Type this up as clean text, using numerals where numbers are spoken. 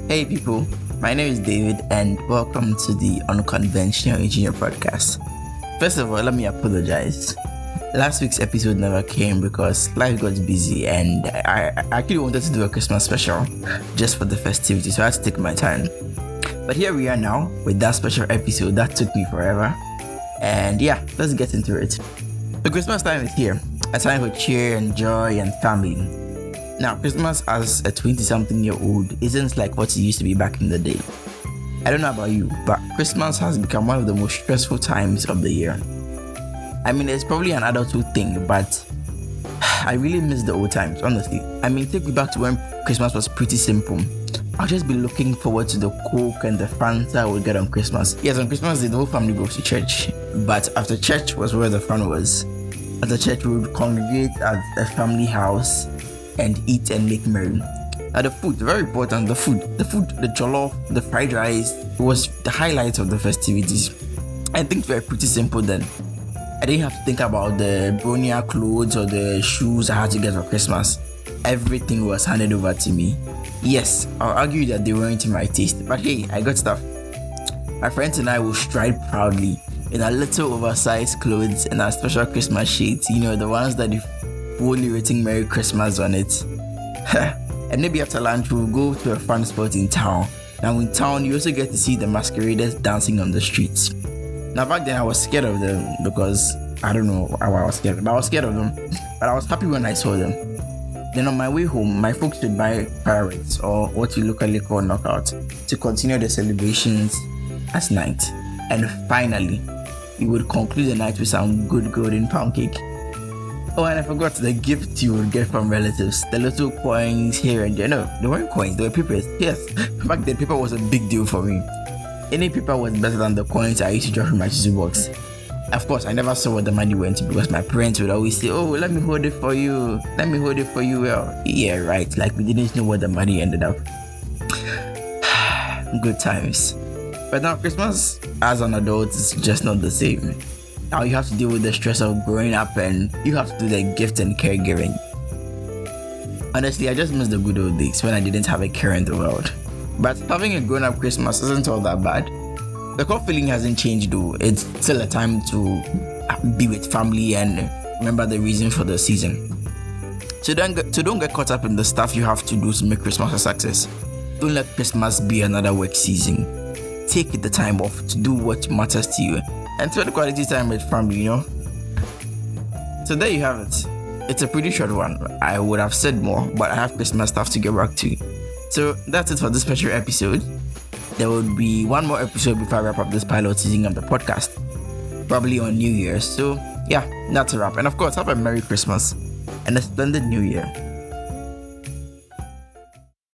Hey people, my name is David and welcome to the Unconventional Engineer Podcast. First of all, let me apologize. Last week's episode never came because life got busy and I actually wanted to do a Christmas special just for the festivities, so I had to take my time. But here we are now with that special episode that took me forever. And yeah, let's get into it. The Christmas time is here, a time for cheer and joy and family. Now, Christmas as a 20-something-year-old isn't like what it used to be back in the day. I don't know about you, but Christmas has become one of the most stressful times of the year. I mean, it's probably an adulthood thing, but I really miss the old times, honestly. I mean, take me back to when Christmas was pretty simple. I'll just be looking forward to the Coke and the Fanta I would get on Christmas. Yes, on Christmas Day, the whole family goes to church, but after church was where the fun was. After church, we would congregate at a family house and eat and make merry. Now the food, very important, the the jollof, the fried rice was the highlight of the festivities. And things were pretty simple then. I didn't have to think about the Bronia clothes or the shoes I had to get for Christmas. Everything was handed over to me. Yes, I'll argue that they weren't in my taste, but hey, I got stuff. My friends and I will stride proudly in our little oversized clothes and our special Christmas shades, the ones that you've fully written Merry Christmas on it. And maybe after lunch we'll go to a fun spot in town. Now in town you also get to see the masqueraders dancing on the streets. Now back then I was scared of them because I don't know why I was scared, but I was scared of them. But I was happy when I saw them. Then on my way home, my folks would buy fireworks, or what we locally call knockout, to continue the celebrations at night. And finally, we would conclude the night with some good golden pound cake. Oh, and I forgot the gift you would get from relatives. The little coins here and there. No, they weren't coins, they were papers. Yes, back then paper was a big deal for me. Any paper was better than the coins I used to drop in my tissue box. Of course, I never saw what the money went to because my parents would always say, oh, let me hold it for you. Let me hold it for you. Well, yeah, right. Like we didn't know where the money ended up. Good times. But now Christmas as an adult is just not the same. Now you have to deal with the stress of growing up and you have to do the gift and caregiving. Honestly, I just miss the good old days when I didn't have a care in the world. But having a grown-up Christmas isn't all that bad. The core feeling hasn't changed though. It's still a time to be with family and remember the reason for the season. So don't get caught up in the stuff you have to do to make Christmas a success. Don't let Christmas be another work season. Take the time off to do what matters to you and spend quality time with family, So there you have it. It's a pretty short one. I would have said more, but I have Christmas stuff to get back to. So that's it for this special episode. There will be one more episode before I wrap up this pilot season of the podcast, probably on New Year's. So yeah, that's a wrap. And of course, have a Merry Christmas and a splendid New Year.